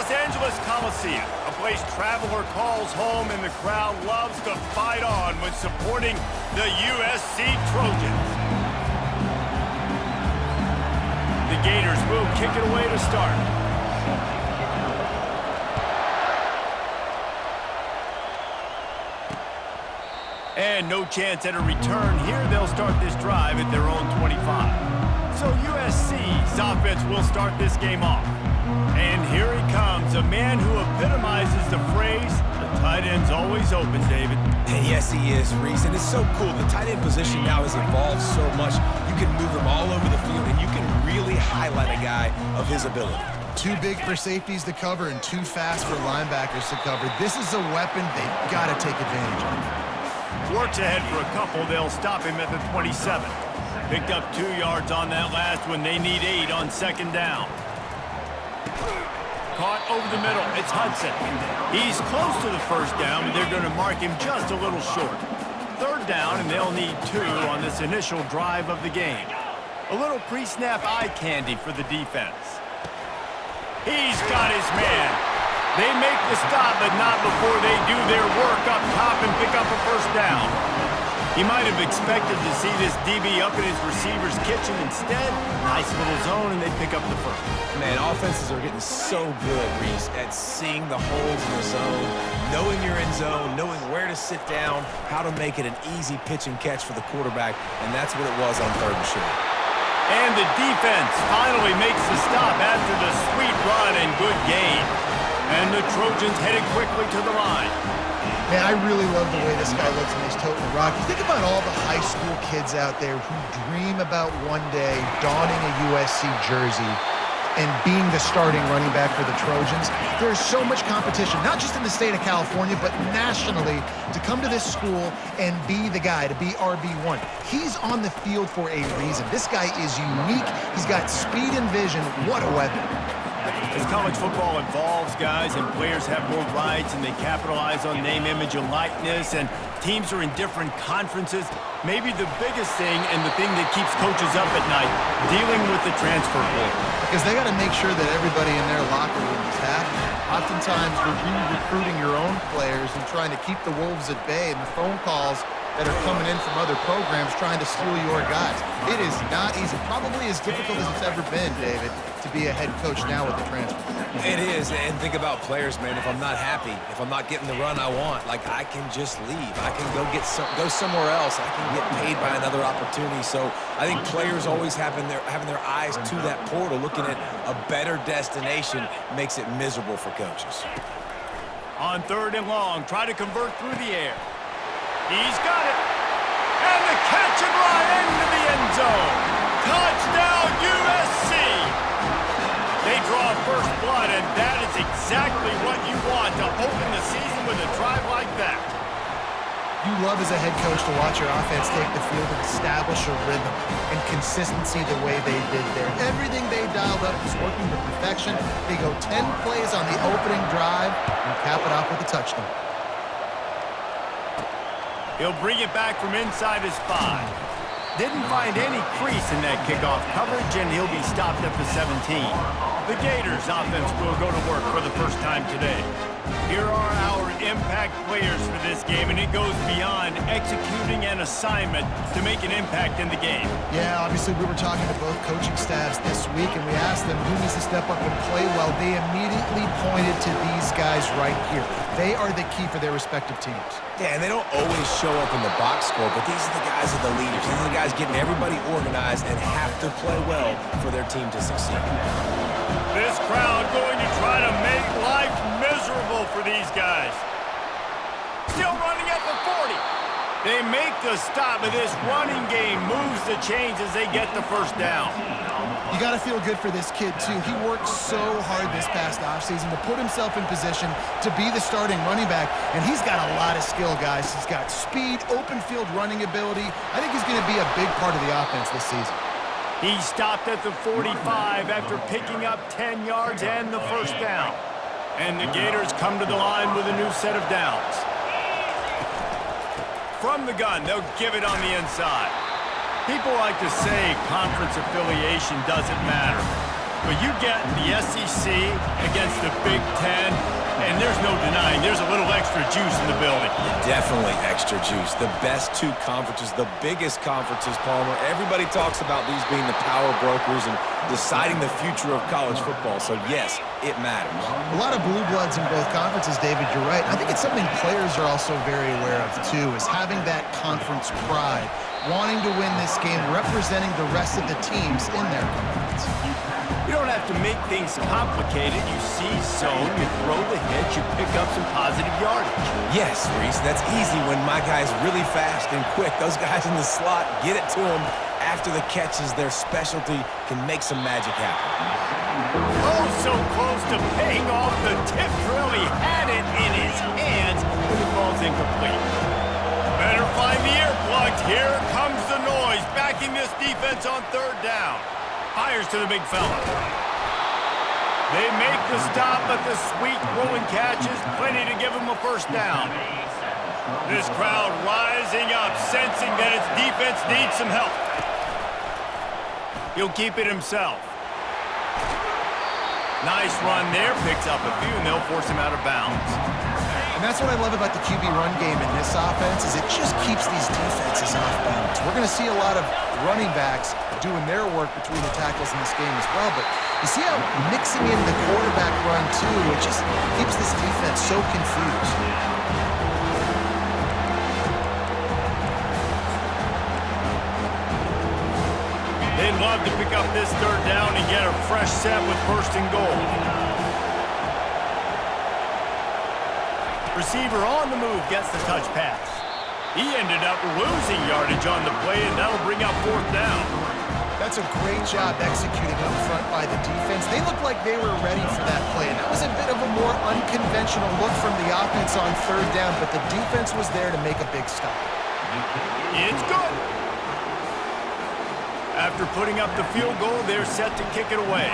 Los Angeles Coliseum, a place traveler calls home and the crowd loves to fight on when supporting the USC Trojans. The Gators will kick it away to start. And no chance at a return here. They'll start this drive at their own 25. So USC's offense will start this game off. And here he comes, a man who epitomizes the phrase, the tight end's always open, David. And yes, he is, Reese. And it's so cool. The tight end position now has evolved so much. You can move him all over the field, and you can really highlight a guy of his ability. Too big for safeties to cover and too fast for linebackers to cover. This is a weapon they've got to take advantage of. Works ahead for a couple. They'll stop him at the 27. Picked up 2 yards on that last one. They need 8 on second down. Caught over the middle. It's Hudson. He's close to the first down, but they're going to mark him just a little short. Third down, and they'll need 2 on this initial drive of the game. A little pre-snap eye candy for the defense. He's got his man. They make the stop, but not before they do their work up top and pick up a first down. He might have expected to see this DB up in his receiver's kitchen. Instead, nice little zone, and they pick up the first. Man, offenses are getting so good, Reese, at seeing the holes in the zone, knowing you're in zone, knowing where to sit down, how to make it an easy pitch and catch for the quarterback, and that's what it was on 3rd and short. And the defense finally makes the stop after the sweet run and good gain. And the Trojans headed quickly to the line. Man, I really love the way this guy looks when he's toting the rock. You think about all the high school kids out there who dream about one day donning a USC jersey and being the starting running back for the Trojans. There's so much competition, not just in the state of California, but nationally, to come to this school and be the guy, to be RB1. He's on the field for a reason. This guy is unique. He's got speed and vision. What a weapon. As college football evolves, guys, and players have more rights and they capitalize on name, image, and likeness, and teams are in different conferences, maybe the biggest thing and the thing that keeps coaches up at night, dealing with the transfer portal. Because they got to make sure that everybody in their locker room is happy. Oftentimes, you're re-recruiting your own players and trying to keep the wolves at bay, and the phone calls that are coming in from other programs trying to steal your guys. It is not easy. Probably as difficult as it's ever been, David, to be a head coach now with the transfer. It is, and think about players, man. If I'm not happy, if I'm not getting the run I want, like, I can just leave. I can go somewhere else. I can get paid by another opportunity. So I think players always having their eyes to that portal, looking at a better destination, makes it miserable for coaches. On 3rd and long, try to convert through the air. He's got it. And the catch and run into the end zone. Touchdown, USC. They draw first blood, and that is exactly what you want to open the season with a drive like that. You love as a head coach to watch your offense take the field and establish a rhythm and consistency the way they did there. Everything they dialed up was working to perfection. They go 10 plays on the opening drive and cap it off with a touchdown. He'll bring it back from inside his 5. Didn't find any crease in that kickoff coverage, and he'll be stopped at the 17. The Gators offense will go to work for the first time today. Here are our impact players for this game, and it goes beyond executing an assignment to make an impact in the game. Yeah, obviously we were talking to both coaching staffs this week, and we asked them who needs to step up and play well. They immediately pointed to these guys right here. They are the key for their respective teams. Yeah, and they don't always show up in the box score, but these are the guys that are the leaders. These are the guys getting everybody organized and have to play well for their team to succeed. This crowd going to try to make life miserable for these guys. Still running at the 40. They make the stop, but this running game moves the chains as they get the first down. You got to feel good for this kid, too. He worked so hard this past offseason to put himself in position to be the starting running back, and he's got a lot of skill, guys. He's got speed, open field running ability. I think he's going to be a big part of the offense this season. He stopped at the 45 after picking up 10 yards and the first down. And the Gators come to the line with a new set of downs. From the gun, they'll give it on the inside. People like to say conference affiliation doesn't matter. But you get the SEC against the Big Ten, and there's no denying there's a little extra juice in the building. Definitely extra juice. The best two conferences, the biggest conferences, Palmer. Everybody talks about these being the power brokers and deciding the future of college football. So, yes, it matters. A lot of blue bloods in both conferences, David, you're right. I think it's something players are also very aware of, too, is having that conference pride, wanting to win this game, representing the rest of the teams in their conference. You don't have to make things complicated. You see zone, you throw the hitch, you pick up some positive yardage. Yes, Reese, that's easy when my guy's really fast and quick. Those guys in the slot, get it to them after the catches. Their specialty can make some magic happen. Oh, so close to paying off the tip drill. He had it in his hands, but it falls incomplete. Better find the earplugs. Here comes the noise, backing this defense on third down. Fires to the big fella. They make the stop, but the sweet throwing catch is plenty to give him a first down. This crowd rising up, sensing that its defense needs some help. He'll keep it himself. Nice run there, picks up a few, and they'll force him out of bounds. And that's what I love about the QB run game in this offense is it just keeps these defenses off balance. We're going to see a lot of running backs doing their work between the tackles in this game as well, but you see how mixing in the quarterback run too, it just keeps this defense so confused. They'd love to pick up this third down and get a fresh set with first and goal. Receiver on the move gets the touch pass. He ended up losing yardage on the play, and that'll bring up fourth down. That's a great job executing up front by the defense. They looked like they were ready for that play, and that was a bit of a more unconventional look from the offense on third down, but the defense was there to make a big stop. It's good. After putting up the field goal, they're set to kick it away.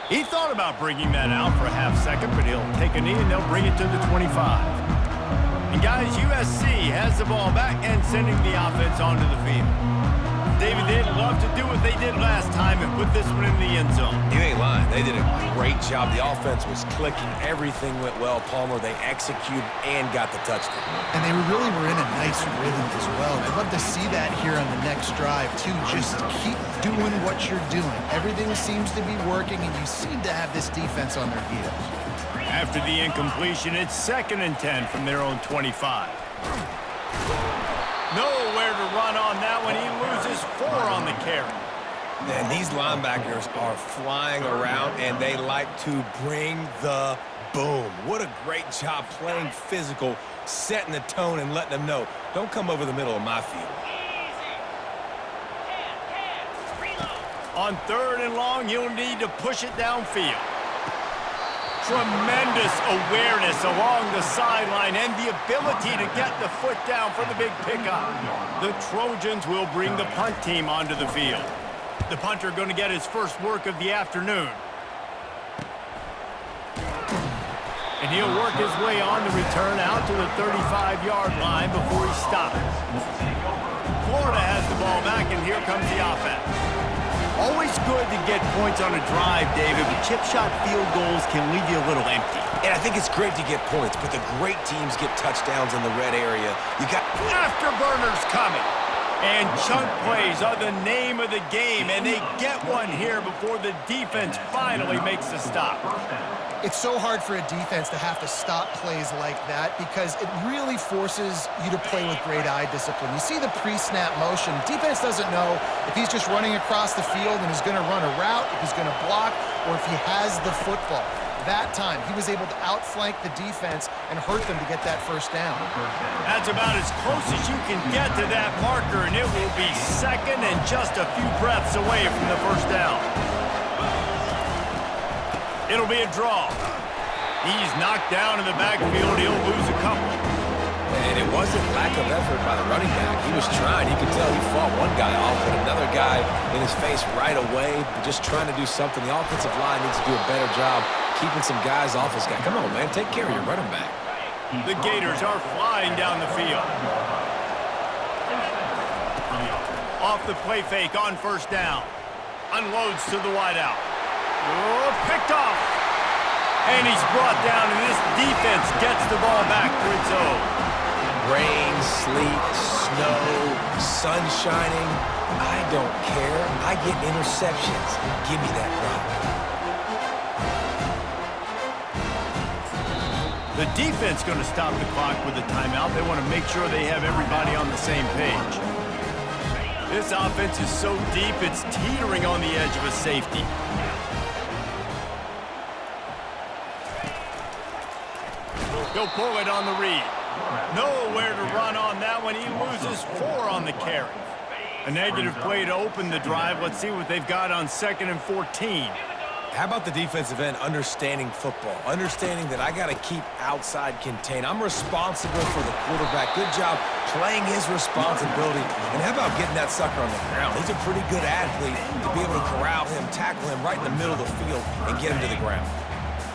He thought about bringing that out for a half second, but he'll take a knee and they'll bring it to the 25. And guys, USC has the ball back and sending the offense onto the field. David, they'd love to do what they did last time and put this one in the end zone. You ain't lying. They did a great job. The offense was clicking. Everything went well. Palmer, they executed and got the touchdown. And they really were in a nice rhythm as well. I'd love to see that here on the next drive, too. Just keep doing what you're doing. Everything seems to be working, and you seem to have this defense on their heels. After the incompletion, it's 2nd and 10 from their own 25. Nowhere to run on that one. He loses 4 on the carry. And these linebackers are flying around, and they like to bring the boom. What a great job playing physical, setting the tone, and letting them know, don't come over the middle of my field. On 3rd and long, you'll need to push it downfield. Tremendous awareness along the sideline and the ability to get the foot down for the big pickup. The Trojans will bring the punt team onto the field. The punter going to get his first work of the afternoon. And he'll work his way on the return out to the 35-yard line before he stops. Florida has the ball back, and here comes the offense. Always good to get points on a drive, David, but chip shot field goals can leave you a little empty. And I think it's great to get points, but the great teams get touchdowns in the red area. You got afterburners coming. And chunk plays are the name of the game, and they get one here before the defense finally makes the stop. It's so hard for a defense to have to stop plays like that because it really forces you to play with great eye discipline. You see the pre-snap motion. Defense doesn't know if he's just running across the field and is going to run a route, if he's going to block, or if he has the football. That time, he was able to outflank the defense and hurt them to get that first down. That's about as close as you can get to that marker, and it will be 2nd and just a few breaths away from the first down. It'll be a draw. He's knocked down in the backfield. He'll lose a couple. And it wasn't lack of effort by the running back. He was trying. You could tell he fought one guy off, but another guy in his face right away, just trying to do something. The offensive line needs to do a better job keeping some guys off his guy. Come on, man. Take care of your running back. The Gators are flying down the field. Off the play fake on first down. Unloads to the wideout. Oh, picked off. And he's brought down, and this defense gets the ball back for its own. Rain, sleet, snow, sun shining. I don't care. I get interceptions. Give me that rock. The defense going to stop the clock with a timeout. They want to make sure they have everybody on the same page. This offense is so deep, it's teetering on the edge of a safety. He'll pull it on the read. Nowhere to run on that one. He loses 4 on the carry. A negative play to open the drive. Let's see what they've got on 2nd and 14. How about the defensive end understanding football, understanding that I got to keep outside contained. I'm responsible for the quarterback. Good job playing his responsibility. And how about getting that sucker on the ground? He's a pretty good athlete to be able to corral him, tackle him right in the middle of the field, and get him to the ground.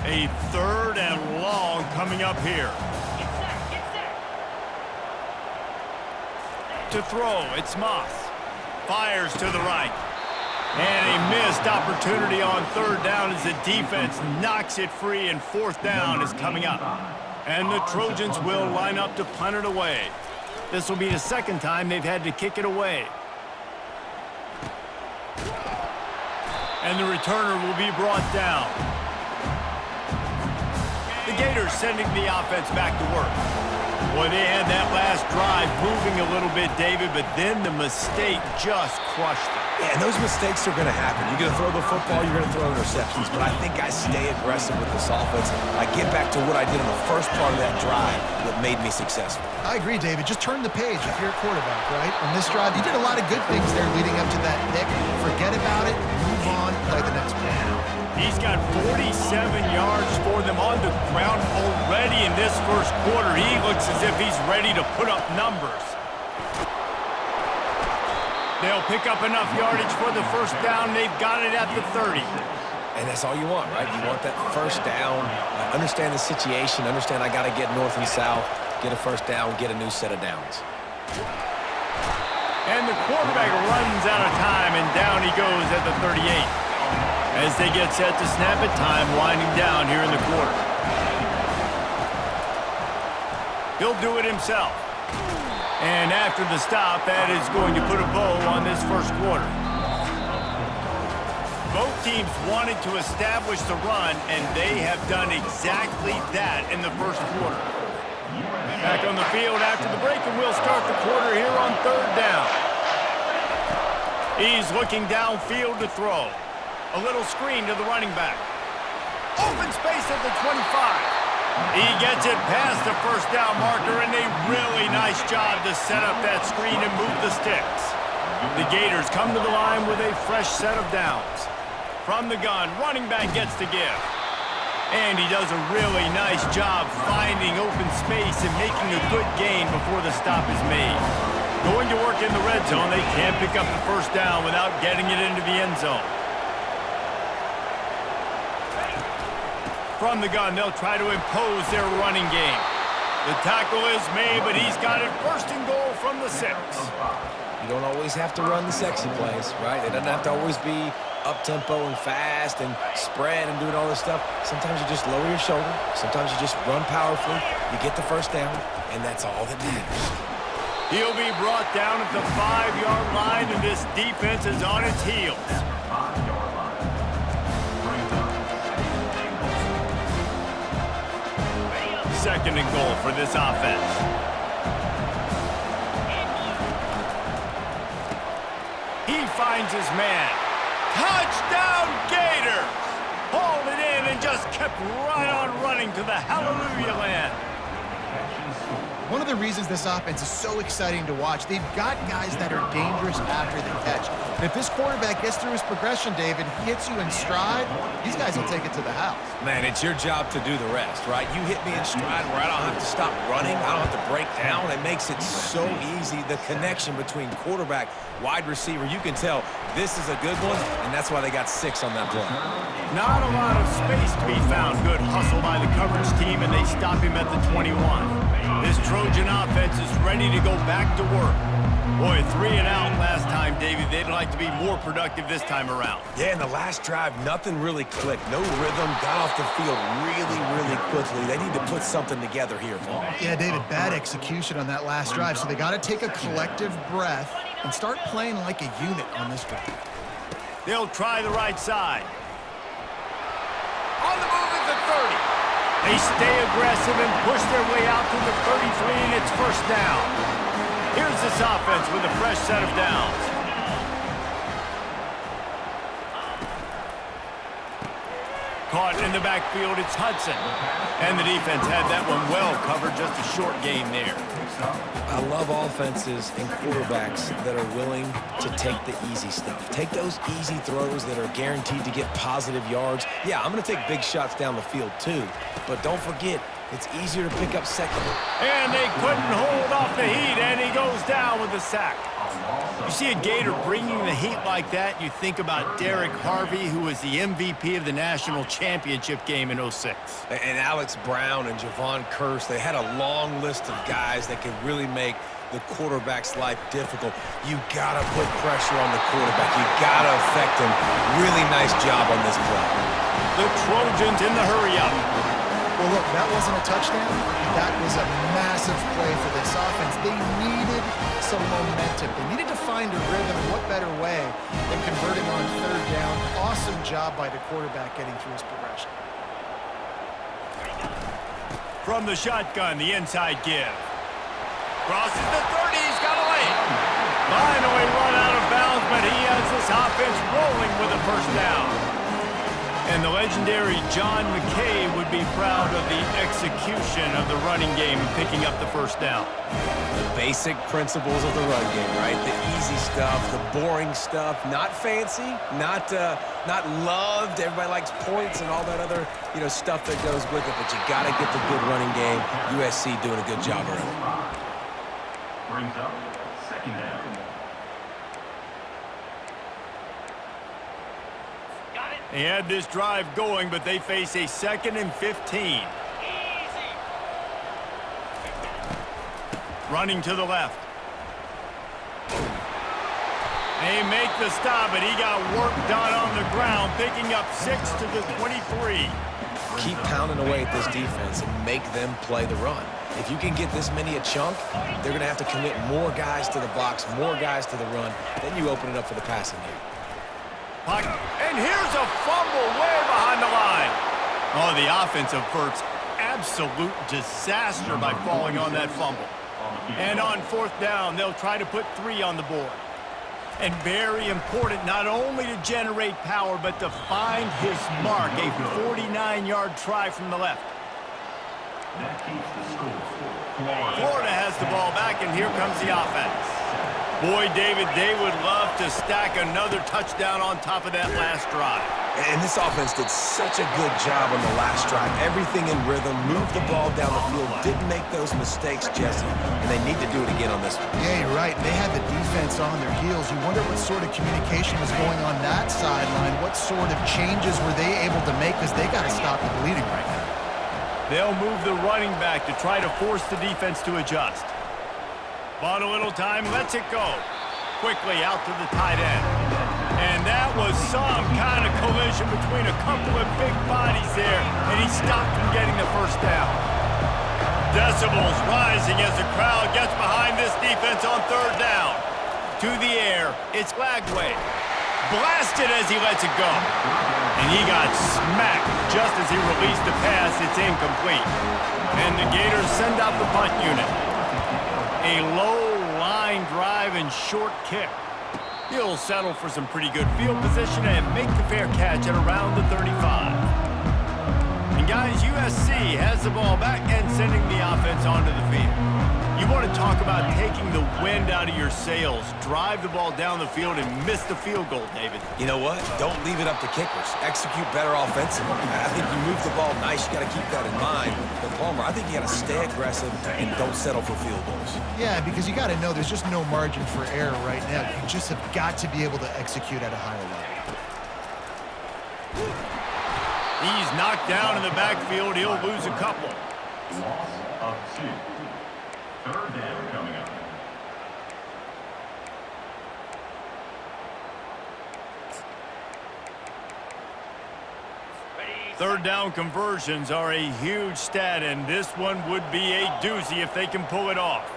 A 3rd and long coming up here. To throw, it's Moss. Fires to the right. And a missed opportunity on 3rd down as the defense knocks it free, and 4th down is coming up. And the Trojans will line up to punt it away. This will be the 2nd time they've had to kick it away. And the returner will be brought down. The Gators sending the offense back to work. Boy, they had that last drive moving a little bit, David, but then the mistake just crushed them. Yeah, and those mistakes are going to happen. You're going to throw the football, you're going to throw interceptions, but I think I stay aggressive with this offense. I get back to what I did in the first part of that drive that made me successful. I agree, David. Just turn the page if you're a quarterback, right? On this drive, you did a lot of good things there leading up to that pick. Forget about it, move on, play the next play. He's got 47 yards for them on the ground already in this first quarter. He looks as if he's ready to put up numbers. They'll pick up enough yardage for the first down. They've got it at the 30. And that's all you want, right? You want that first down. Understand the situation. Understand I got to get north and south, get a first down, get a new set of downs. And the quarterback runs out of time, and down he goes at the 38. As they get set to snap it, time winding down here in the quarter. He'll do it himself. And after the stop, that is going to put a bow on this first quarter. Both teams wanted to establish the run, and they have done exactly that in the first quarter. Back on the field after the break, and we'll start the quarter here on 3rd down. He's looking downfield to throw. A little screen to the running back. Open space at the 25. He gets it past the first down marker, and a really nice job to set up that screen and move the sticks. The Gators come to the line with a fresh set of downs. From the gun, running back gets the give. And he does a really nice job finding open space and making a good gain before the stop is made. Going to work in the red zone, they can't pick up the first down without getting it into the end zone. From the gun, they'll try to impose their running game. The tackle is made, but he's got it 1st and goal from the 6. You don't always have to run the sexy plays, right? It doesn't have to always be up-tempo and fast and spread and doing all this stuff. Sometimes you just lower your shoulder. Sometimes you just run powerfully. You get the first down, and that's all that matters. He'll be brought down at the 5-yard line, and this defense is on its heels. Second and goal for this offense. He finds his man. Touchdown Gators! Hauled it in and just kept right on running to the hallelujah land. One of the reasons this offense is so exciting to watch, they've got guys that are dangerous after the catch. If this quarterback gets through his progression, David, hits you in stride, these guys will take it to the house. Man, it's your job to do the rest, right? You hit me in stride where I don't have to stop running. I don't have to break down. It makes it so easy. The connection between quarterback, wide receiver, you can tell this is a good one, and that's why they got 6 on that play. Not a lot of space to be found. Good hustle by the coverage team, and they stop him at the 21. This Trojan offense is ready to go back to work. Boy, 3 and out last time, David. They'd like to be more productive this time around. Yeah, in the last drive, nothing really clicked. No rhythm, got off the field really, really quickly. They need to put something together here, Paul. Yeah, David, bad execution on that last drive, so they got to take a collective breath and start playing like a unit on this drive. They'll try the right side. On the move at the 30. They stay aggressive and push their way out to the 33, and it's first down. Here's this offense with a fresh set of downs. Caught in the backfield, it's Hudson. And the defense had that one well covered, just a short gain there. I love offenses and quarterbacks that are willing to take the easy stuff. Take those easy throws that are guaranteed to get positive yards. Yeah, I'm going to take big shots down the field too, but don't forget, it's easier to pick up second. And they couldn't hold off the heat, and he goes down with a sack. You see a Gator bringing the heat like that, you think about Derek Harvey, who was the MVP of the national championship game in '06. And Alex Brown and Javon Curse, they had a long list of guys that could really make the quarterback's life difficult. You gotta put pressure on the quarterback. You gotta affect him. Really nice job on this play. The Trojans in the hurry-up. Well, look, that wasn't a touchdown. That was a massive play for this offense. They needed some momentum. They needed to find a rhythm. What better way than converting on 3rd down? Awesome job by the quarterback getting through his progression. From the shotgun, the inside give. Crosses the 30, he's got a lane. Finally run out of bounds, but he has this offense rolling with a first down. And the legendary John McKay would be proud of the execution of the running game and picking up the first down. The basic principles of the run game, right? The easy stuff, the boring stuff, not fancy, not loved. Everybody likes points and all that other, stuff that goes with it, but you got to get the good running game. USC doing a good job early. Brings up 2nd down. They had this drive going, but they face a 2nd and 15. Running to the left. They make the stop, but he got work done on the ground, picking up 6 to the 23. Keep pounding away at this defense and make them play the run. If you can get this many a chunk, they're going to have to commit more guys to the box, more guys to the run. Then you open it up for the passing game. And here's a fumble way behind the line. Oh, the offense averts absolute disaster by falling on that fumble. And on 4th down, they'll try to put 3 on the board. And very important, not only to generate power, but to find his mark. A 49-yard try from the left. That keeps the score. Florida has the ball back, and here comes the offense. Boy, David, they would love to stack another touchdown on top of that last drive. And this offense did such a good job on the last drive. Everything in rhythm, moved the ball down the field, didn't make those mistakes, Jesse, and they need to do it again on this one. Yeah, you're right. They had the defense on their heels. You wonder what sort of communication was going on that sideline. What sort of changes were they able to make, because they got to stop the bleeding right now. They'll move the running back to try to force the defense to adjust. Bought a little time, lets it go. Quickly out to the tight end. And that was some kind of collision between a couple of big bodies there, and he stopped from getting the first down. Decibels rising as the crowd gets behind this defense on 3rd down. To the air, it's Lagway. Blasted as he lets it go. And he got smacked just as he released the pass. It's incomplete. And the Gators send out the punt unit. A low line drive and short kick. He'll settle for some pretty good field position and make the fair catch at around the 35. And guys, USC has the ball back and sending the offense onto the field. You want to want to talk about taking the wind out of your sails. Drive the ball down the field and miss the field goal, David. You know what? Don't leave it up to kickers. Execute better offensively. I think you move the ball nice. You got to keep that in mind. But Palmer, I think you got to stay aggressive and don't settle for field goals. Yeah, because you got to know there's just no margin for error right now. You just have got to be able to execute at a higher level. He's knocked down in the backfield. He'll lose a couple. Loss of 2. Third down coming up. Third down conversions are a huge stat, and this one would be a doozy if they can pull it off.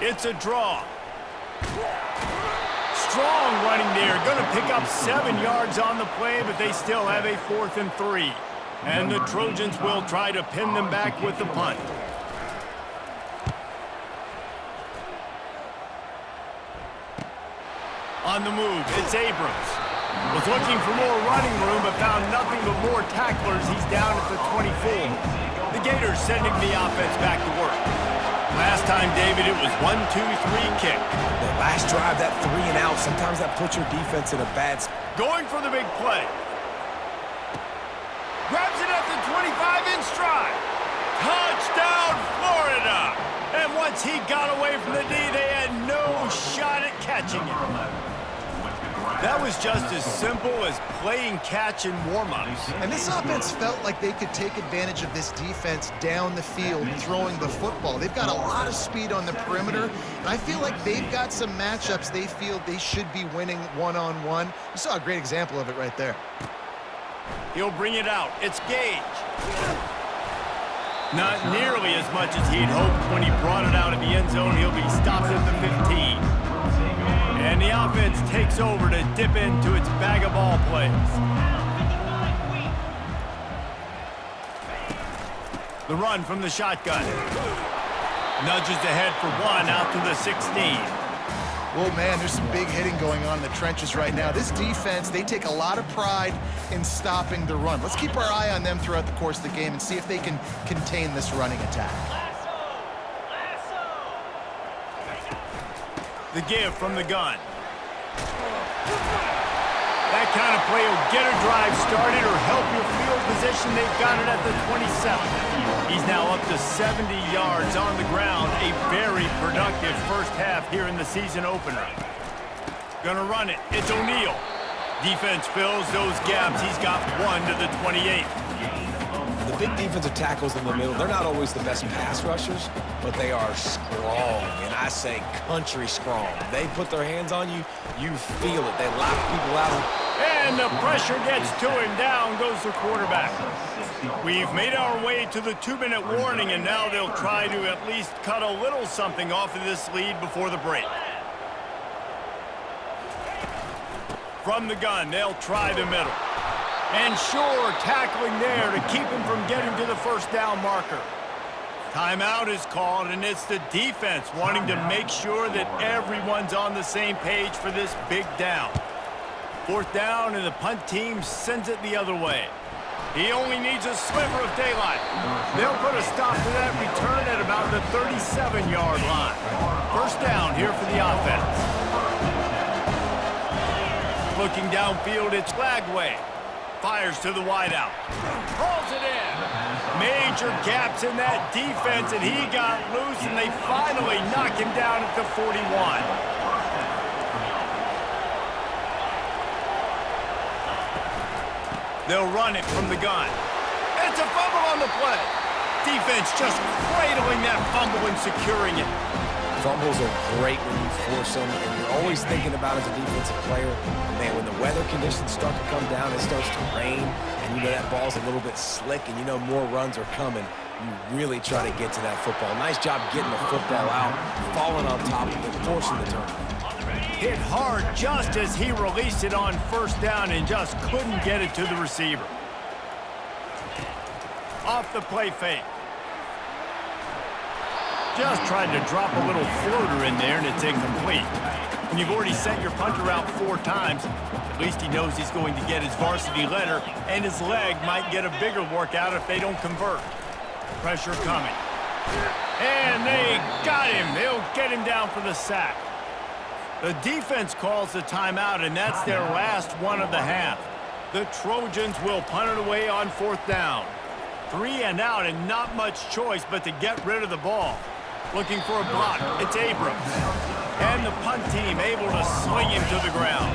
It's a draw. Strong running there. Going to pick up 7 yards on the play, but they still have a 4th and 3. And the Trojans will try to pin them back with the punt. On the move, it's Abrams. Was looking for more running room, but found nothing but more tacklers. He's down at the 24. The Gators sending the offense back to work. Last time, David, it was 1-2-3 kick. The last drive, that 3 and out, sometimes that puts your defense in a bad spot. Going for the big play. Grabs it at the 25 in stride. Touchdown, Florida! And once he got away from the D, they had no shot at catching it. That was just as simple as playing catch in warm-ups. And this offense felt like they could take advantage of this defense down the field throwing the football. They've got a lot of speed on the perimeter, and I feel like they've got some matchups they feel they should be winning one-on-one. You saw a great example of it right there. He'll bring it out. It's Gage. Not nearly as much as he'd hoped when he brought it out of the end zone. He'll be stopped at the 15. And the offense takes over to dip into its bag of ball plays. The run from the shotgun. Nudges ahead for 1 out to the 16. Well, man, there's some big hitting going on in the trenches right now. This defense, they take a lot of pride in stopping the run. Let's keep our eye on them throughout the course of the game and see if they can contain this running attack. The give from the gun. That kind of play will get a drive started or help your field position. They've got it at the 27. He's now up to 70 yards on the ground. A very productive first half here in the season opener. Gonna run it. It's O'Neal. Defense fills those gaps. He's got 1 to the 28. The big defensive tackles in the middle, they're not always the best pass rushers, but they are strong, and I say country strong. They put their hands on you, you feel it. They lock people out. And the pressure gets to him. Down goes the quarterback. We've made our way to the 2-minute warning, and now they'll try to at least cut a little something off of this lead before the break. From the gun, they'll try the middle. And sure, tackling there to keep him from getting to the first down marker. Timeout is called, and it's the defense wanting to make sure that everyone's on the same page for this big down. 4th down, and the punt team sends it the other way. He only needs a sliver of daylight. They'll put a stop to that return at about the 37-yard line. First down here for the offense. Looking downfield, it's Lagway. Fires to the wideout. Rolls it in. Major gaps in that defense, and he got loose, and they finally knock him down at the 41. They'll run it from the gun. It's a fumble on the play. Defense just cradling that fumble and securing it. Fumbles are great when you force them, and you're always thinking about as a defensive player, man, when the weather conditions start to come down, it starts to rain, and you know that ball's a little bit slick, and you know more runs are coming, you really try to get to that football. Nice job getting the football out, falling on top of it, forcing the turnover. Hit hard just as he released it on first down and just couldn't get it to the receiver. Off the play fake. Just tried to drop a little floater in there, and it's incomplete. When you've already sent your punter out 4 times, at least he knows he's going to get his varsity letter, and his leg might get a bigger workout if they don't convert. Pressure coming. And they got him. They'll get him down for the sack. The defense calls the timeout, and that's their last one of the half. The Trojans will punt it away on 4th down. 3 and out, and not much choice but to get rid of the ball. Looking for a block. It's Abrams. And the punt team able to sling him to the ground.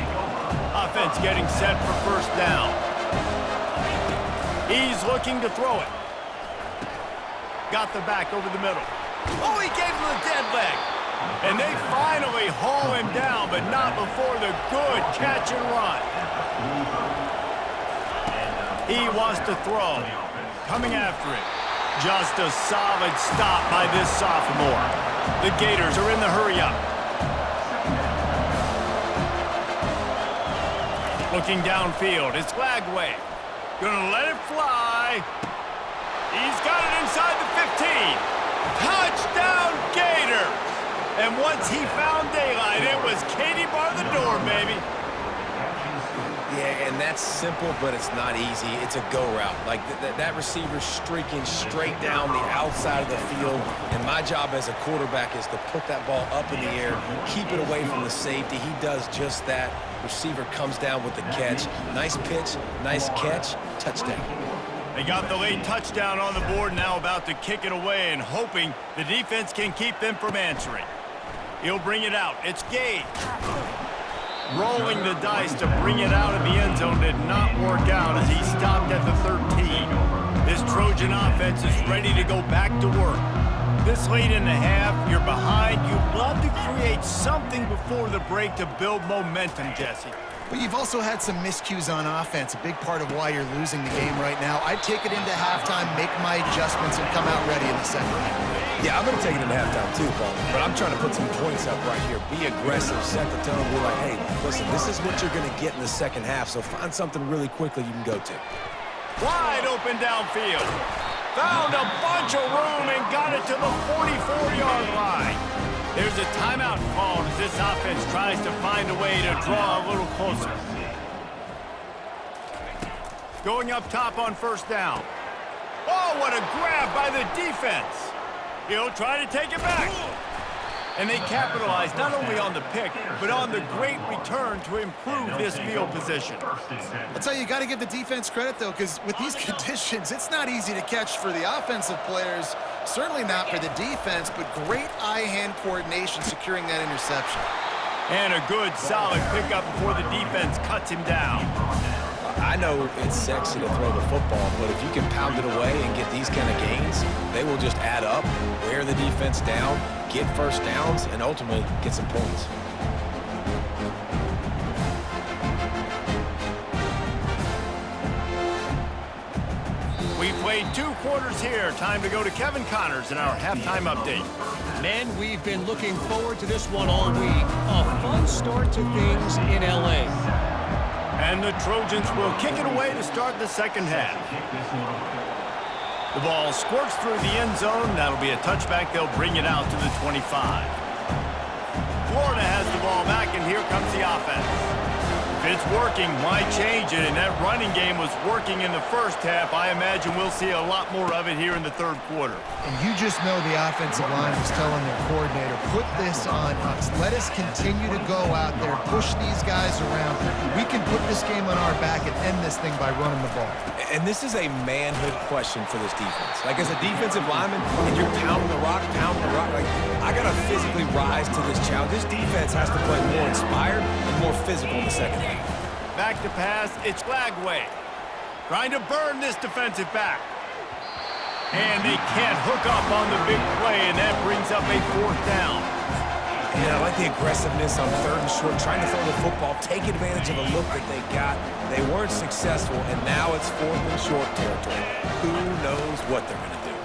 Offense getting set for 1st down. He's looking to throw it. Got the back over the middle. Oh, he gave him the dead leg. And they finally haul him down, but not before the good catch and run. He wants to throw. Coming after it. Just a solid stop by this sophomore. The Gators are in the hurry-up. Looking downfield. It's Lagway. Gonna let it fly. He's got it inside the 15. Touchdown, Gators! And once he found daylight, it was Katie bar the door, baby. Yeah, and that's simple, but it's not easy. It's a go route. Like, that receiver's streaking straight down the outside of the field, and my job as a quarterback is to put that ball up in the air, keep it away from the safety. He does just that. Receiver comes down with the catch. Nice pitch, nice catch, touchdown. They got the late touchdown on the board, now about to kick it away and hoping the defense can keep them from answering. He'll bring it out. It's Gage. Rolling the dice to bring it out of the end zone did not work out as he stopped at the 13. This Trojan offense is ready to go back to work. This late in the half, you're behind. You'd love to create something before the break to build momentum, Jesse. But you've also had some miscues on offense, a big part of why you're losing the game right now. I'd take it into halftime, make my adjustments, and come out ready in the second half. Yeah, I'm going to take it into halftime too, Paul. But I'm trying to put some points up right here. Be aggressive, set the tone, be like, hey, listen, this is what you're going to get in the second half, so find something really quickly you can go to. Wide open downfield. Found a bunch of room and got it to the 44-yard line. There's a timeout called as this offense tries to find a way to draw a little closer. Going up top on 1st down. Oh, what a grab by the defense. He'll try to take it back. And they capitalize not only on the pick, but on the great return to improve this field position. I'll tell you, you got to give the defense credit, though, because with these conditions, it's not easy to catch for the offensive players, certainly not for the defense, but great eye-hand coordination securing that interception. And a good, solid pickup before the defense cuts him down. I know it's sexy to throw the football, but if you can pound it away and get these kind of gains, they will just add up, wear the defense down, get 1st downs, and ultimately get some points. We've played 2 quarters here. Time to go to Kevin Connors in our halftime update. Men, we've been looking forward to this one all week. A fun start to things in L.A. And the Trojans will kick it away to start the second half. The ball squirts through the end zone. That'll be a touchback. They'll bring it out to the 25. Florida has the ball back, and here comes the offense. If it's working, why change it? And that running game was working in the first half. I imagine we'll see a lot more of it here in the 3rd quarter. And you just know the offensive line was telling their coordinator, put this on us. Let us continue to go out there, push these guys around. We can put this game on our back and end this thing by running the ball. And this is a manhood question for this defense. Like, as a defensive lineman, and you're pounding the rock, like, I got to physically rise to this challenge. This defense has to play more inspired and more physical in the second half. Back to pass, it's Lagway. Trying to burn this defensive back. And they can't hook up on the big play, and that brings up a 4th down. Yeah, I like the aggressiveness on 3rd and short, trying to throw the football, take advantage of the look that they got. They weren't successful, and now it's 4th and short territory. Who knows what they're going to do?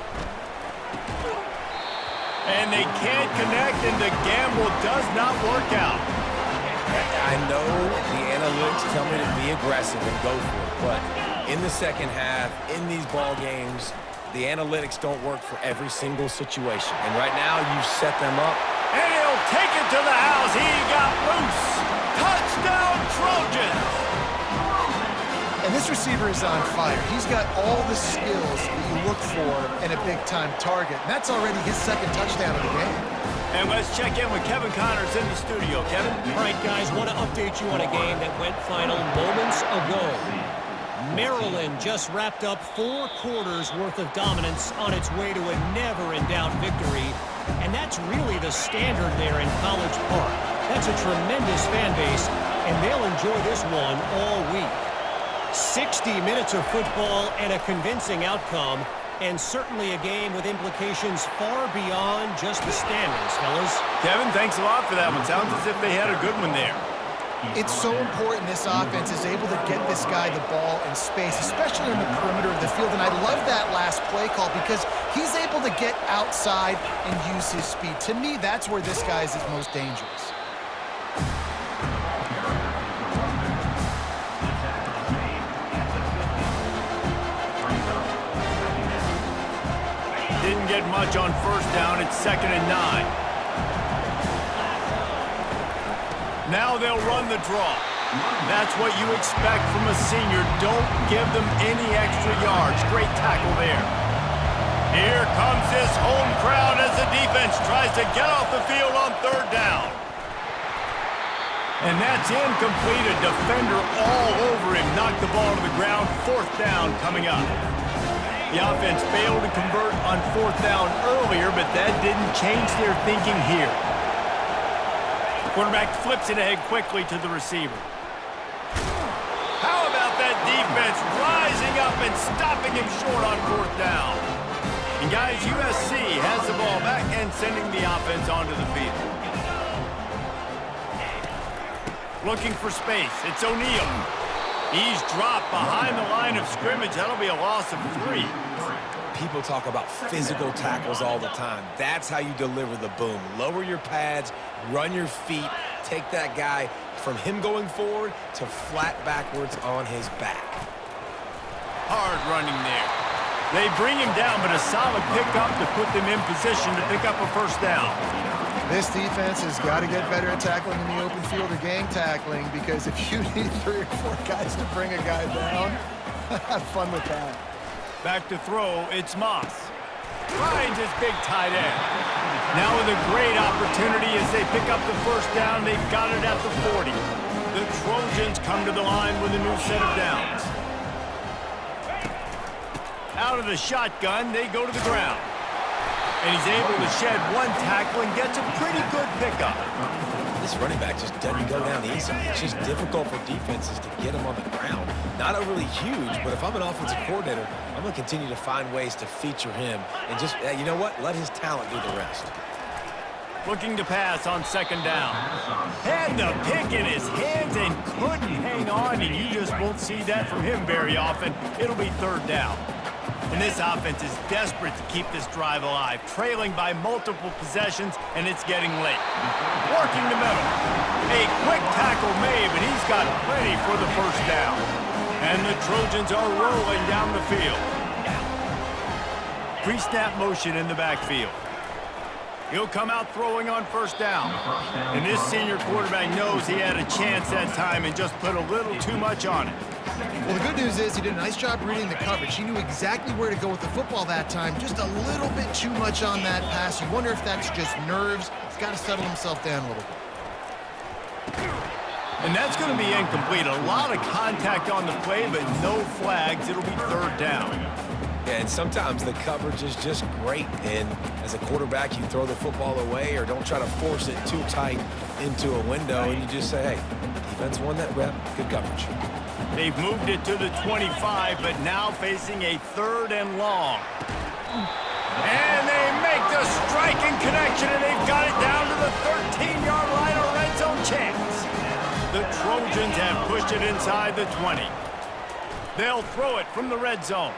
And they can't connect, and the gamble does not work out. I know the analytics tell me to be aggressive and go for it, but in the second half, in these ball games, the analytics don't work for every single situation. And right now, you've set them up. And he'll take it to the house. He got loose. Touchdown, Trojans. And this receiver is on fire. He's got all the skills that you look for in a big-time target. And that's already his second touchdown of the game. And let's check in with Kevin Connors in the studio. Kevin? All right, guys, want to update you on a game that went final moments ago. Maryland just wrapped up 4 quarters worth of dominance on its way to a never-in-doubt victory. And that's really the standard there in College Park. That's a tremendous fan base, and they'll enjoy this one all week. 60 minutes of football and a convincing outcome, and certainly a game with implications far beyond just the standings, fellas. Kevin, thanks a lot for that one. Sounds as if they had a good one there. It's so important this offense is able to get this guy the ball in space, especially on the perimeter of the field. And I love that last play call because he's able to get outside and use his speed. To me, that's where this guy is most dangerous. Didn't get much on first down. It's 2nd and 9. Now they'll run the draw. That's what you expect from a senior. Don't give them any extra yards. Great tackle there. Here comes this home crowd as the defense tries to get off the field on 3rd down. And that's incomplete. A defender all over him. Knocked the ball to the ground. 4th down coming up. The offense failed to convert on 4th down earlier, but that didn't change their thinking here. Quarterback flips it ahead quickly to the receiver. How about that defense rising up and stopping him short on 4th down? And guys, USC has the ball back and sending the offense onto the field. Looking for space. It's O'Neal. He's dropped behind the line of scrimmage. That'll be a loss of 3. People talk about physical tackles all the time. That's how you deliver the boom. Lower your pads, run your feet, take that guy from him going forward to flat backwards on his back. Hard running there. They bring him down, but a solid pickup to put them in position to pick up a 1st down. This defense has got to get better at tackling in the open field or gang tackling, because if you need 3 or 4 guys to bring a guy down, have fun with that. Back to throw, it's Moss. Finds his big tight end. Now with a great opportunity as they pick up the 1st down, they've got it at the 40. The Trojans come to the line with a new set of downs. Out of the shotgun, they go to the ground. And he's able to shed 1 tackle and gets a pretty good pickup. This running back just doesn't go down easily. It's just difficult for defenses to get him on the ground. Not overly huge, but if I'm an offensive coordinator, I'm going to continue to find ways to feature him and just, you know what, let his talent do the rest. Looking to pass on 2nd down. Had the pick in his hands and couldn't hang on, and you just won't see that from him very often. It'll be 3rd down. And this offense is desperate to keep this drive alive, trailing by multiple possessions, and it's getting late. Working the middle. A quick tackle made, but he's got plenty for the 1st down. And the Trojans are rolling down the field. Pre-snap motion in the backfield. He'll come out throwing on 1st down. And this senior quarterback knows he had a chance that time and just put a little too much on it. Well, the good news is he did a nice job reading the coverage. He knew exactly where to go with the football that time. Just a little bit too much on that pass. You wonder if that's just nerves. He's got to settle himself down a little bit. And that's going to be incomplete. A lot of contact on the play, but no flags. It'll be 3rd down. Yeah, and sometimes the coverage is just great. And as a quarterback, you throw the football away or don't try to force it too tight into a window, and you just say, hey, defense won that rep. Good coverage. They've moved it to the 25, but now facing a 3rd and long. And they make the striking connection, and they've got it down to the 13-yard line, a red zone chance. The Trojans have pushed it inside the 20. They'll throw it from the red zone.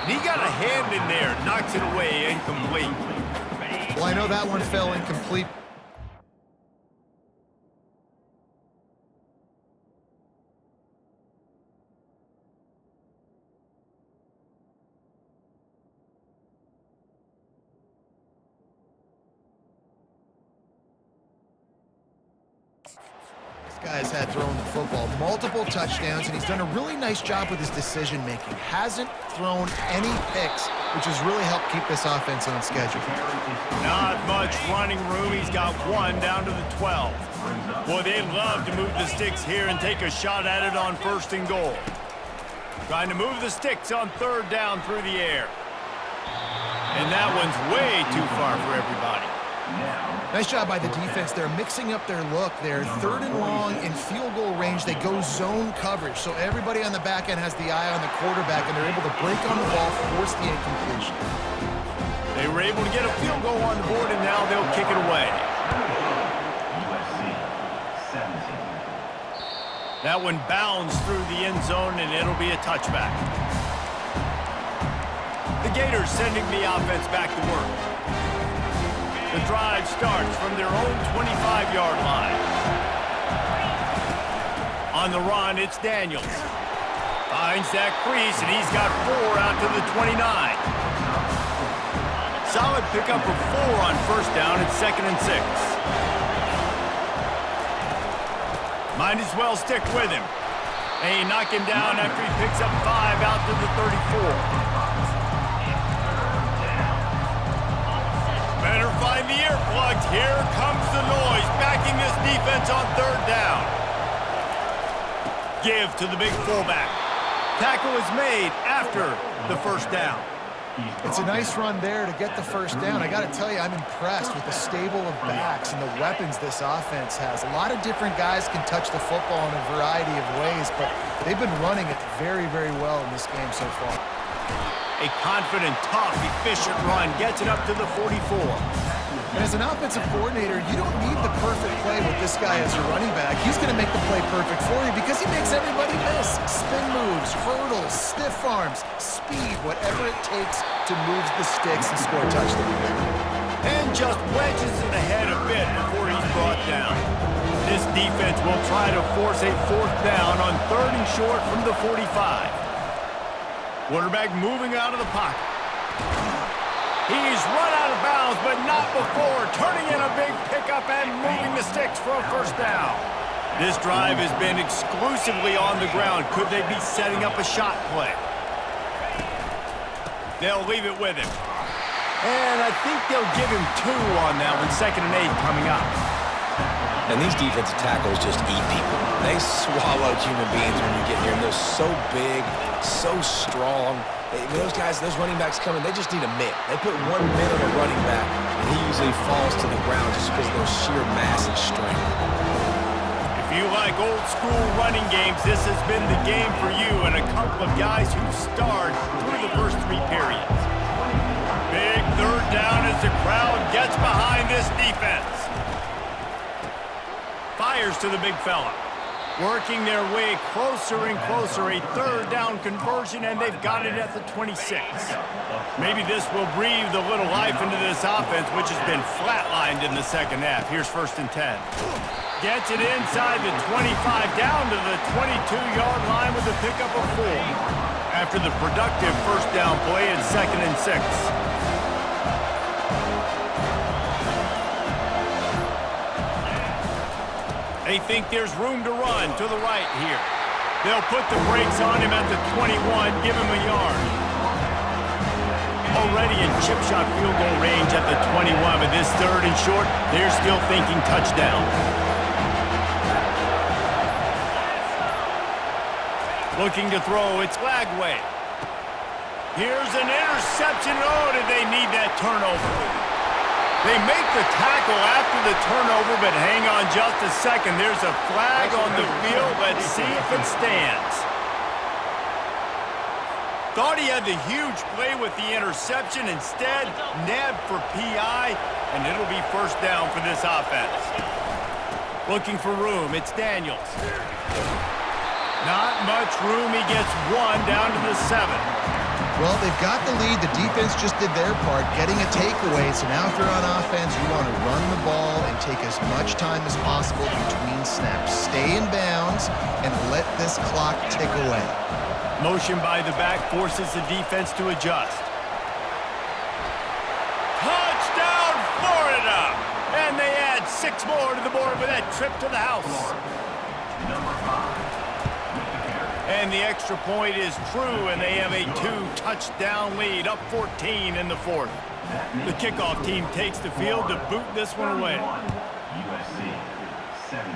And he got a hand in there, knocks it away, incomplete. Well, I know that one fell incomplete. Guy's had throwing the football, multiple touchdowns, and he's done a really nice job with his decision-making. Hasn't thrown any picks, which has really helped keep this offense on schedule. Not much running room. He's got one down to the 12. Boy, they'd love to move the sticks here and take a shot at it on 1st and goal. Trying to move the sticks on 3rd down through the air. And that one's way too far for everybody. Nice job by the defense. They're mixing up their look. They're 3rd and long in field goal range. They go zone coverage. So everybody on the back end has the eye on the quarterback, and they're able to break on the ball, force the incompletion. They were able to get a field goal on the board, and now they'll kick it away. USC 17. That one bounds through the end zone, and it'll be a touchback. The Gators sending the offense back to work. The drive starts from their own 25-yard line. On the run, it's Daniels. Finds that crease, and he's got 4 out to the 29. Solid pickup of 4 on 1st down and 2nd and 6. Might as well stick with him. They knock him down after he picks up 5 out to the 34. Better find the earplugs. Here comes the noise, backing this defense on 3rd down. Give to the big fullback. Tackle is made after the 1st down. It's a nice run there to get the 1st down. I got to tell you, I'm impressed with the stable of backs and the weapons this offense has. A lot of different guys can touch the football in a variety of ways, but they've been running it very, very well in this game so far. A confident, tough, efficient run gets it up to the 44. And as an offensive coordinator, you don't need the perfect play with this guy as your running back. He's going to make the play perfect for you because he makes everybody miss. Spin moves, hurdles, stiff arms, speed, whatever it takes to move the sticks and score a touchdown. And just wedges it ahead a bit before he's brought down. This defense will try to force a 4th down on 3rd and short from the 45. Quarterback moving out of the pocket. He's run out of bounds, but not before turning in a big pickup and moving the sticks for a 1st down. This drive has been exclusively on the ground. Could they be setting up a shot play? They'll leave it with him. And I think they'll give him 2 on that one. 2nd and 8 coming up. And these defensive tackles just eat people. They swallow human beings when you get near them. They're so big, so strong. Those guys, those running backs coming, they just need a mitt. They put 1 mitt on a running back, and he usually falls to the ground just because of their sheer mass and strength. If you like old school running games, this has been the game for you and a couple of guys who starred through the first 3 periods. Big 3rd down as the crowd gets behind this defense. Fires to the big fella. Working their way closer and closer. A 3rd down conversion, and they've got it at the 26. Maybe this will breathe a little life into this offense, which has been flatlined in the 2nd half. Here's 1st and 10. Gets it inside the 25, down to the 22-yard line with a pickup of 4. After the productive 1st down play at 2nd and 6. They think there's room to run to the right here. They'll put the brakes on him at the 21, give him a yard. Already in chip shot field goal range at the 21, but this 3rd and short, they're still thinking touchdown. Looking to throw, it's Lagway. Here's an interception. Oh, did they need that turnover? They make the tackle after the turnover, but hang on just a second. There's a flag on the field. Let's see if it stands. Thought he had the huge play with the interception. Instead, nabbed for PI, and it'll be 1st down for this offense. Looking for room, it's Daniels. Not much room. He gets 1 down to the 7. Well, they've got the lead. The defense just did their part, getting a takeaway. So now if you're on offense, you want to run the ball and take as much time as possible between snaps. Stay in bounds and let this clock tick away. Motion by the back forces the defense to adjust. Touchdown, Florida! And they add 6 more to the board with that trip to the house. Number 5 with the carry. And the extra point is true, and they have a 2-touchdown lead, up 14 in the fourth. The kickoff team takes the field to boot this one away. USC 17.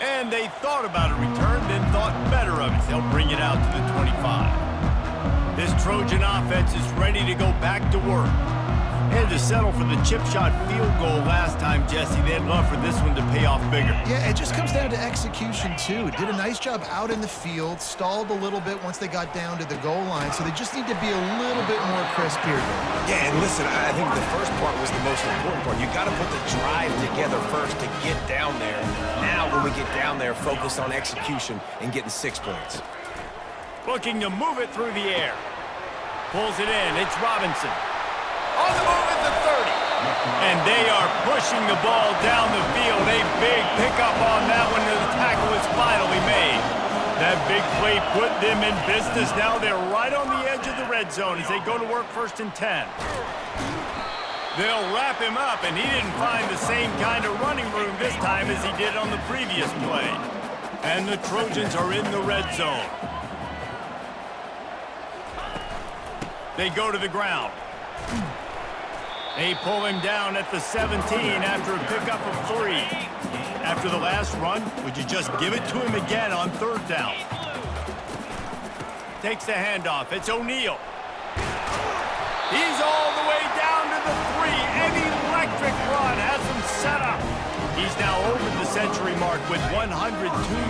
And they thought about a return, then thought better of it. They'll bring it out to the 25. This Trojan offense is ready to go back to work. And to settle for the chip shot field goal last time, Jesse, they'd love for this one to pay off bigger. Yeah, it just comes down to execution, too. Did a nice job out in the field, stalled a little bit once they got down to the goal line, so they just need to be a little bit more crisp here. Yeah, and listen, I think the first part was the most important part. You got to put the drive together first to get down there. Now, when we get down there, focus on execution and getting 6 points. Looking to move it through the air. Pulls it in. It's Robinson. On the move at the 30. And they are pushing the ball down the field. A big pickup on that one, and the tackle is finally made. That big play put them in business. Now they're right on the edge of the red zone as they go to work 1st and 10. They'll wrap him up, and he didn't find the same kind of running room this time as he did on the previous play. And the Trojans are in the red zone. They go to the ground. They pull him down at the 17 after a pickup of 3. After the last run, would you just give it to him again on 3rd down? Takes the handoff. It's O'Neal. He's all the way down to the 3. An electric run has him set up. He's now over the century mark with 102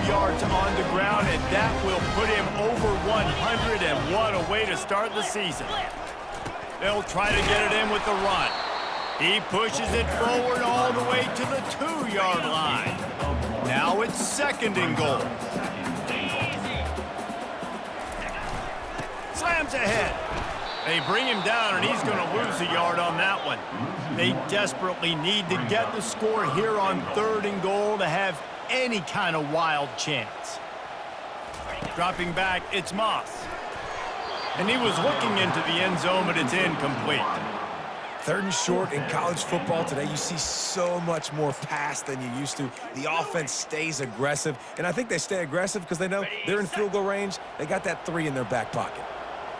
yards on the ground, and that will put him over 100, and what a way to start the season. They'll try to get it in with the run. He pushes it forward all the way to the 2-yard line. Now it's 2nd and goal. Slams ahead. They bring him down, and he's going to lose a yard on that one. They desperately need to get the score here on 3rd and goal to have any kind of wild chance. Dropping back, it's Moss. And he was looking into the end zone, but it's incomplete. 3rd and short in college football today, you see so much more pass than you used to. The offense stays aggressive, and I think they stay aggressive because they know they're in field goal range. They got that 3 in their back pocket.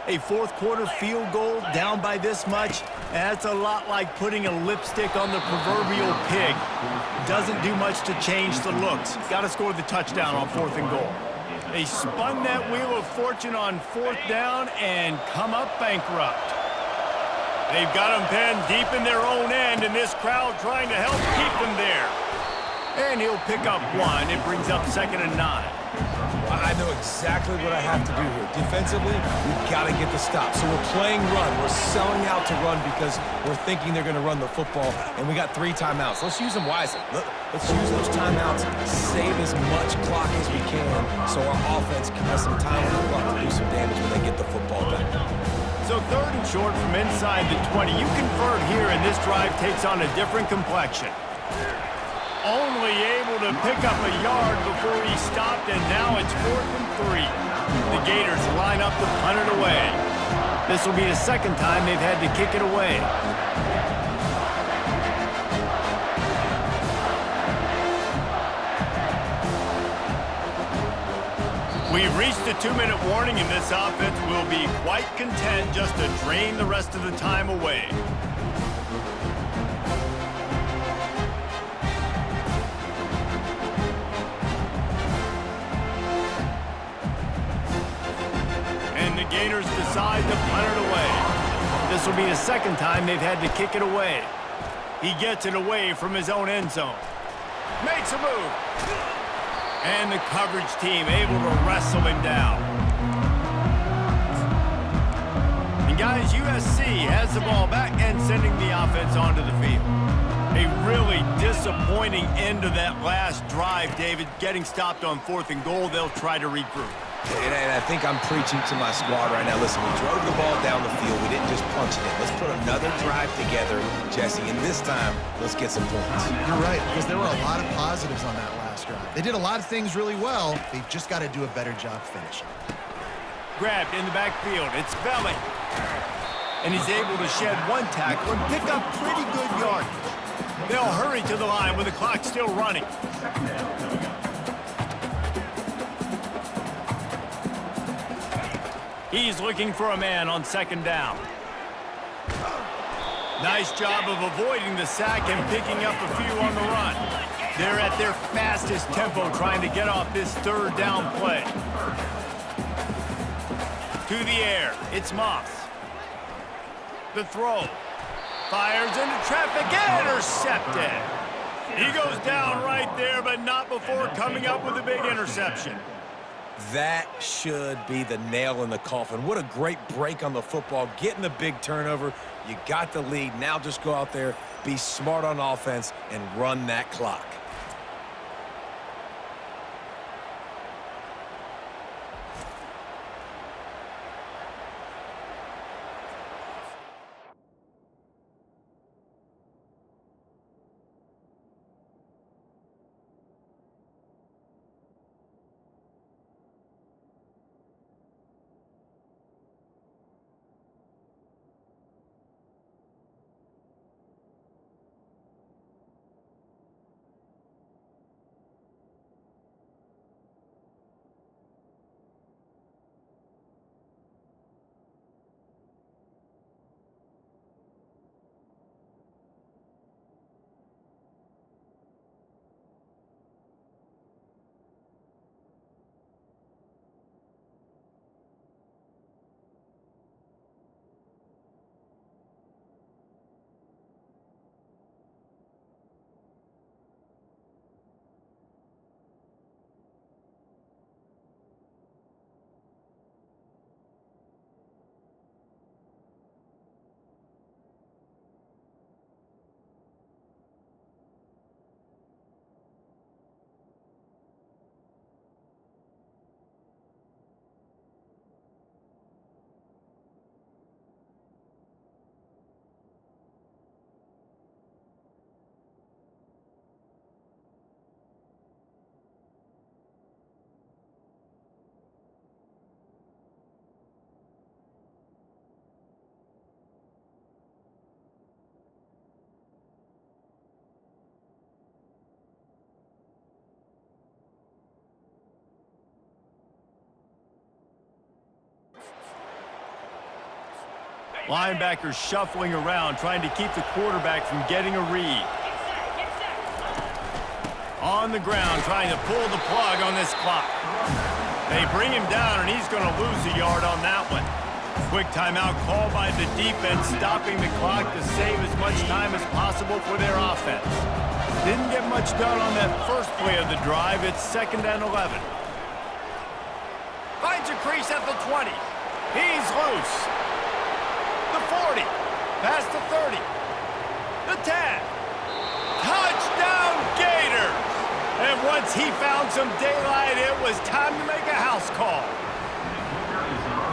A 4th quarter field goal down by this much, that's a lot like putting a lipstick on the proverbial pig. Doesn't do much to change the looks. Got to score the touchdown on 4th and goal. They spun that wheel of fortune on 4th down and come up bankrupt. They've got them pinned deep in their own end, and this crowd trying to help keep them there. And he'll pick up 1. It brings up 2nd and 9. I know exactly what I have to do here. Defensively, we've got to get the stop. So we're playing run. We're selling out to run because we're thinking they're going to run the football, and we got 3 timeouts. Let's use them wisely. Let's use those timeouts, save as much clock as we can so our offense can have some time on the clock to do some damage when they get the football back. So 3rd and short from inside the 20. You convert here, and this drive takes on a different complexion. Only able to pick up a yard before he stopped, and now it's 4th and 3. The Gators line up to punt it away. This will be the 2nd time they've had to kick it away. We've reached the 2-minute warning, and this offense will be quite content just to drain the rest of the time away. Gators decide to punt it away. This will be the 2nd time they've had to kick it away. He gets it away from his own end zone. Makes a move. And the coverage team able to wrestle him down. And guys, USC has the ball back and sending the offense onto the field. A really disappointing end of that last drive, David. Getting stopped on 4th and goal, they'll try to regroup. And I think I'm preaching to my squad right now. Listen, we drove the ball down the field. We didn't just punch it in. Let's put another drive together, Jesse, and this time, let's get some points. You're right, because there were a lot of positives on that last drive. They did a lot of things really well. They've just got to do a better job finishing. Grabbed in the backfield. It's Belly. And he's able to shed 1 tackle and pick up pretty good yardage. They'll hurry to the line with the clock still running. Second down coming up. He's looking for a man on second down. Nice job of avoiding the sack and picking up a few on the run. They're at their fastest tempo trying to get off this third down play. To the air, it's Moss. The throw. Fires into traffic, intercepted. He goes down right there, but not before coming up with a big interception. That should be the nail in the coffin. What a great break on the football, getting the big turnover. You got the lead. Now just go out there, be smart on offense, and run that clock. Linebackers shuffling around, trying to keep the quarterback from getting a read. On the ground, trying to pull the plug on this clock. They bring him down, and he's going to lose a yard on that one. Quick timeout called by the defense, stopping the clock to save as much time as possible for their offense. Didn't get much done on that first play of the drive. It's 2nd and 11. Finds a crease at the 20. He's loose. The 40. Past the 30. The 10. Touchdown Gators! And once he found some daylight, it was time to make a house call.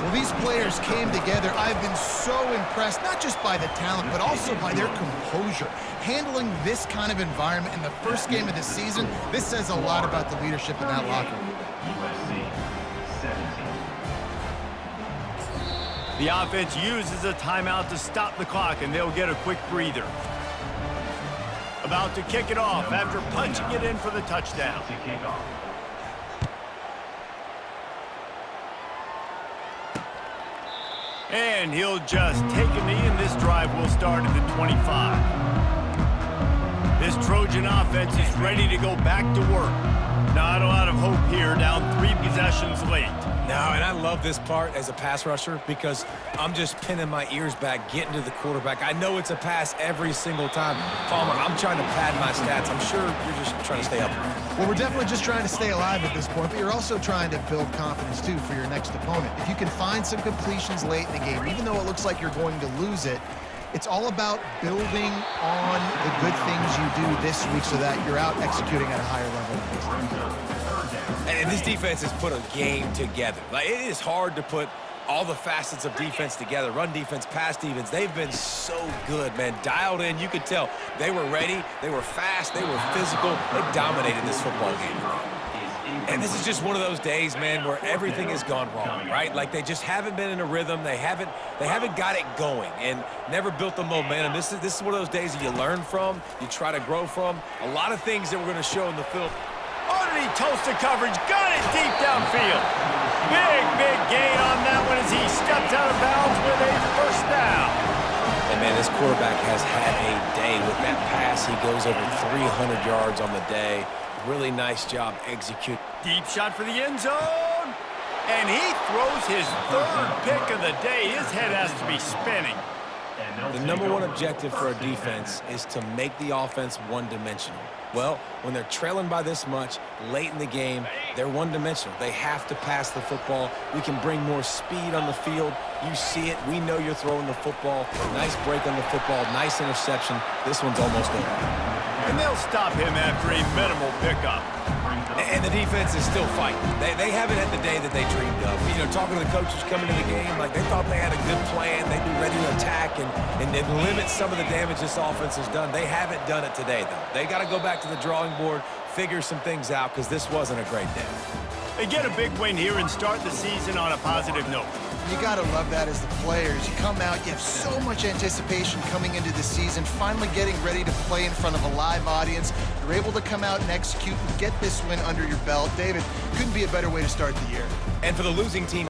Well, these players came together. I've been so impressed, not just by the talent, but also by their composure. Handling this kind of environment in the first game of the season, this says a lot about the leadership in that locker room. USC 17. The offense uses a timeout to stop the clock, and they'll get a quick breather. About to kick it off after punching it in for the touchdown. To kick off. And he'll just take a knee, and this drive will start at the 25. This Trojan offense is ready to go back to work. Not a lot of hope here, down 3 possessions late. No, and I love this part as a pass rusher because I'm just pinning my ears back, getting to the quarterback. I know it's a pass every single time. Palmer, I'm trying to pad my stats. I'm sure you're just trying to stay up here. Well, we're definitely just trying to stay alive at this point, but you're also trying to build confidence, too, for your next opponent. If you can find some completions late in the game, even though it looks like you're going to lose it, it's all about building on the good things you do this week so that you're out executing at a higher level next time. And this defense has put a game together. Like, it is hard to put all the facets of defense together. Run defense, pass defense. They've been so good, man. Dialed in. You could tell they were ready. They were fast. They were physical. They dominated this football game. And this is just one of those days, man, where everything has gone wrong, right? Like they just haven't been in a rhythm. They haven't got it going and never built the momentum. This is one of those days that you learn from, you try to grow from. A lot of things that we're going to show in the film. Underneath toasted coverage, got it deep downfield. Big gain on that one as he steps out of bounds with a first down. And, man, this quarterback has had a day with that pass. He goes over 300 yards on the day. Really nice job executing. Deep shot for the end zone. And he throws his third pick of the day. His head has to be spinning. The number one objective for a defense is to make the offense one-dimensional. Well, when they're trailing by this much late in the game, they're one-dimensional. They have to pass the football. We can bring more speed on the field. You see it. We know you're throwing the football. Nice break on the football. Nice interception. This one's almost over. And they'll stop him after a minimal pickup. And the defense is still fighting. They haven't had the day that they dreamed of. You know, talking to the coaches coming into the game, like they thought they had a good plan. They'd be ready to attack and limit some of the damage this offense has done. They haven't done it today, though. They got to go back to the drawing board, figure some things out, because this wasn't a great day. They get a big win here and start the season on a positive note. You got to love that as the players. You come out, you have so much anticipation coming into the season, finally getting ready to play in front of a live audience. You're able to come out and execute and get this win under your belt. David, couldn't be a better way to start the year. And for the losing team,